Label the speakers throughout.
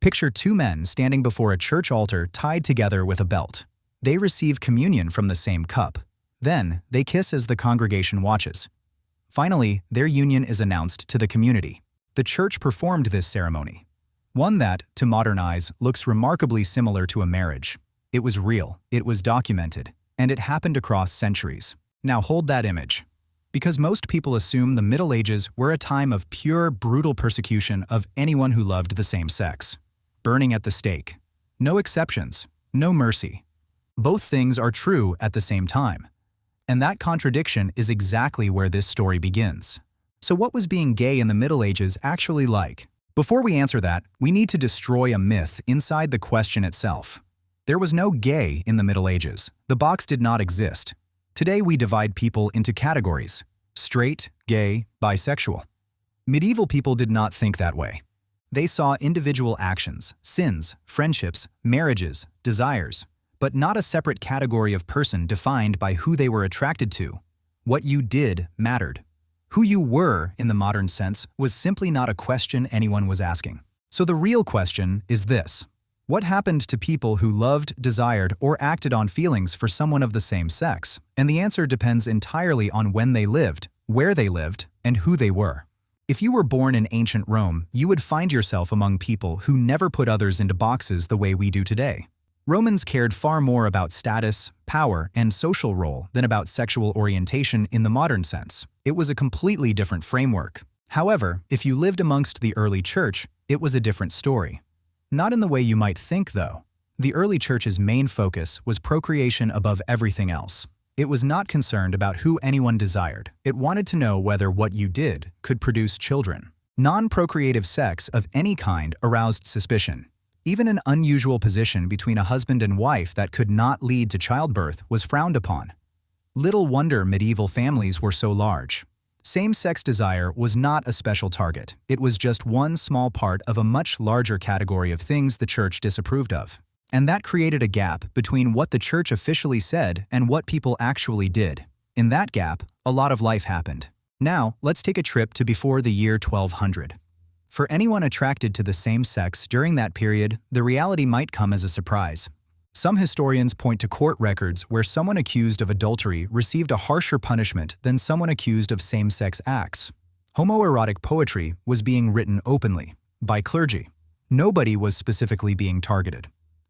Speaker 1: Picture two men standing before a church altar tied together with a belt. They receive communion from the same cup. Then, they kiss as the congregation watches. Finally, their union is announced to the community. The church performed this ceremony. One that, to modern eyes, looks remarkably similar to a marriage. It was real, it was documented, and it happened across centuries. Now hold that image. Because most people assume the Middle Ages were a time of pure, brutal persecution of anyone who loved the same sex. Burning at the stake. No exceptions, no mercy. Both things are true at the same time. And that contradiction is exactly where this story begins. So what was being gay in the Middle Ages actually like? Before we answer that, we need to destroy a myth inside the question itself. There was no gay in the Middle Ages. The box did not exist. Today we divide people into categories: straight, gay, bisexual. Medieval people did not think that way. They saw individual actions, sins, friendships, marriages, desires, but not a separate category of person defined by who they were attracted to. What you did mattered. Who you were, in the modern sense, was simply not a question anyone was asking. So the real question is this: what happened to people who loved, desired, or acted on feelings for someone of the same sex? And the answer depends entirely on when they lived, where they lived, and who they were. If you were born in ancient Rome, you would find yourself among people who never put others into boxes the way we do today. Romans cared far more about status, power, and social role than about sexual orientation in the modern sense. It was a completely different framework. However, if you lived amongst the early church, it was a different story. Not in the way you might think, though. The early church's main focus was procreation above everything else. It was not concerned about who anyone desired. It wanted to know whether what you did could produce children. Non-procreative sex of any kind aroused suspicion. Even an unusual position between a husband and wife that could not lead to childbirth was frowned upon. Little wonder medieval families were so large. Same-sex desire was not a special target. It was just one small part of a much larger category of things the church disapproved of. And that created a gap between what the church officially said and what people actually did. In that gap, a lot of life happened. Now, let's take a trip to before the year 1200. For anyone attracted to the same sex during that period, the reality might come as a surprise. Some historians point to court records where someone accused of adultery received a harsher punishment than someone accused of same-sex acts. Homoerotic poetry was being written openly, by clergy. Nobody was specifically being targeted.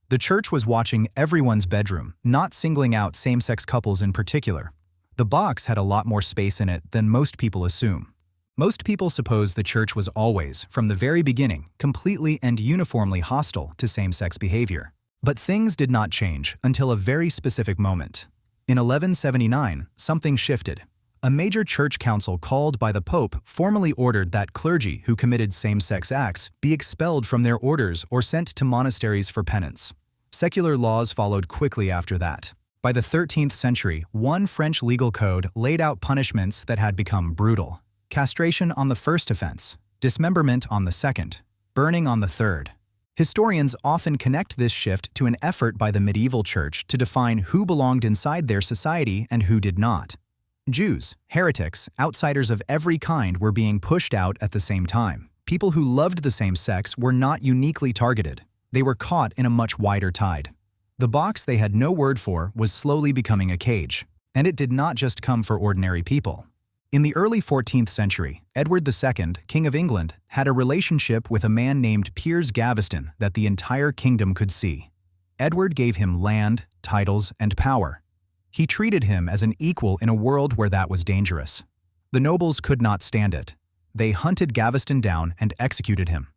Speaker 1: The church was watching everyone's bedroom, not singling out same-sex couples in particular. The box had a lot more space in it than most people assume. Most people suppose the church was always, from the very beginning, completely and uniformly hostile to same-sex behavior. But things did not change until a very specific moment. In 1179, something shifted. A major church council called by the Pope formally ordered that clergy who committed same-sex acts be expelled from their orders or sent to monasteries for penance. Secular laws followed quickly after that. By the 13th century, one French legal code laid out punishments that had become brutal. Castration on the first offense, dismemberment on the second, burning on the third. Historians often connect this shift to an effort by the medieval church to define who belonged inside their society and who did not. Jews, heretics, outsiders of every kind were being pushed out at the same time. People who loved the same sex were not uniquely targeted. They were caught in a much wider tide. The box they had no word for was slowly becoming a cage. And it did not just come for ordinary people. In the early 14th century, Edward II, King of England, had a relationship with a man named Piers Gaveston that the entire kingdom could see. Edward gave him land, titles, and power. He treated him as an equal in a world where that was dangerous. The nobles could not stand it. They hunted Gaveston down and executed him.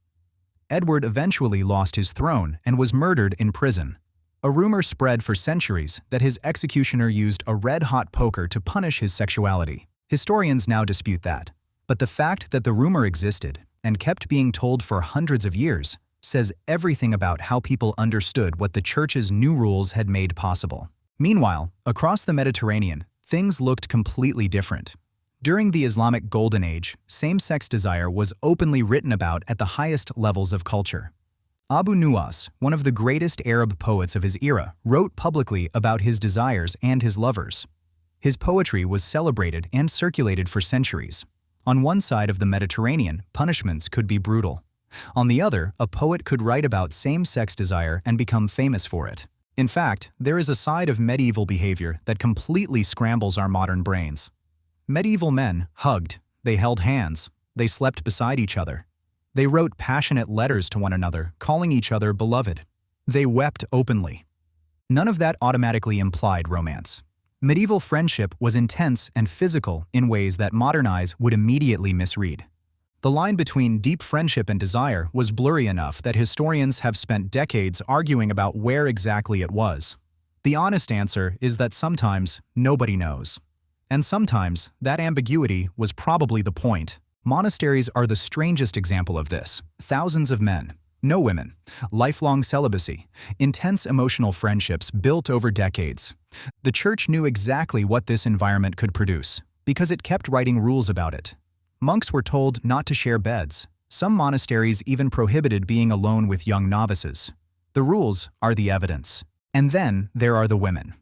Speaker 1: Edward eventually lost his throne and was murdered in prison. A rumor spread for centuries that his executioner used a red-hot poker to punish his sexuality. Historians now dispute that. But the fact that the rumor existed and kept being told for hundreds of years says everything about how people understood what the church's new rules had made possible. Meanwhile, across the Mediterranean, things looked completely different. During the Islamic Golden Age, same-sex desire was openly written about at the highest levels of culture. Abu Nuwas, one of the greatest Arab poets of his era, wrote publicly about his desires and his lovers. His poetry was celebrated and circulated for centuries. On one side of the Mediterranean, punishments could be brutal. On the other, a poet could write about same-sex desire and become famous for it. In fact, there is a side of medieval behavior that completely scrambles our modern brains. Medieval men hugged, they held hands, they slept beside each other. They wrote passionate letters to one another, calling each other beloved. They wept openly. None of that automatically implied romance. Medieval friendship was intense and physical in ways that modern eyes would immediately misread. The line between deep friendship and desire was blurry enough that historians have spent decades arguing about where exactly it was. The honest answer is that sometimes nobody knows. And sometimes that ambiguity was probably the point. Monasteries are the strangest example of this. Thousands of men, no women, lifelong celibacy, intense emotional friendships built over decades. The church knew exactly what this environment could produce, because it kept writing rules about it. Monks were told not to share beds. Some monasteries even prohibited being alone with young novices. The rules are the evidence. And then there are the women.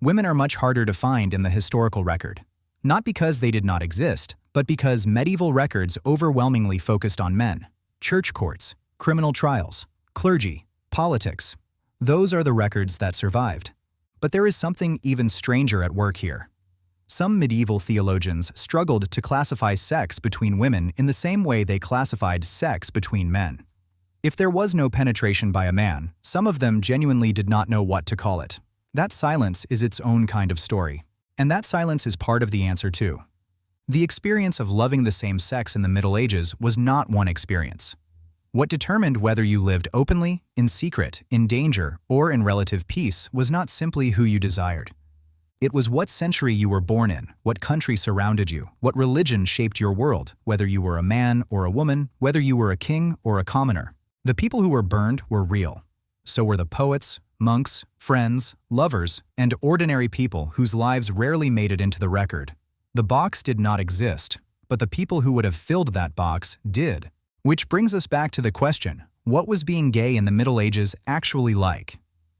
Speaker 1: Women are much harder to find in the historical record. Not because they did not exist, but because medieval records overwhelmingly focused on men. Church courts, criminal trials, clergy, politics. Those are the records that survived. But there is something even stranger at work here. Some medieval theologians struggled to classify sex between women in the same way they classified sex between men. If there was no penetration by a man, some of them genuinely did not know what to call it. That silence is its own kind of story. And that silence is part of the answer too. The experience of loving the same sex in the Middle Ages was not one experience. What determined whether you lived openly, in secret, in danger, or in relative peace was not simply who you desired. It was what century you were born in, what country surrounded you, what religion shaped your world, whether you were a man or a woman, whether you were a king or a commoner. The people who were burned were real. So were the poets, monks, friends, lovers, and ordinary people whose lives rarely made it into the record. The box did not exist, but the people who would have filled that box did. Which brings us back to the question, what was being gay in the Middle Ages actually like?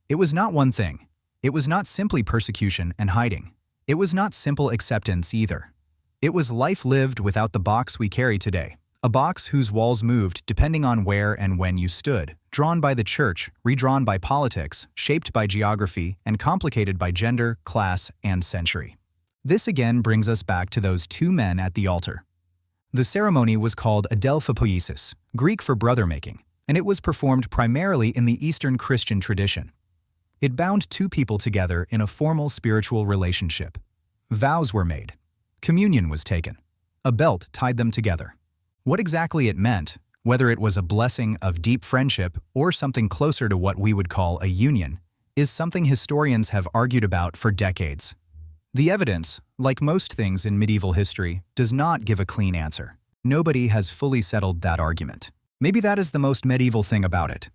Speaker 1: It was not one thing. It was not simply persecution and hiding. It was not simple acceptance either. It was life lived without the box we carry today. A box whose walls moved depending on where and when you stood, drawn by the church, redrawn by politics, shaped by geography, and complicated by gender, class, and century. This again brings us back to those two men at the altar. The ceremony was called adelphopoiesis, Greek for brother-making, and it was performed primarily in the Eastern Christian tradition. It bound two people together in a formal spiritual relationship. Vows were made. Communion was taken. A belt tied them together. What exactly it meant, whether it was a blessing of deep friendship or something closer to what we would call a union, is something historians have argued about for decades. The evidence, like most things in medieval history, does not give a clean answer. Nobody has fully settled that argument. Maybe that is the most medieval thing about it.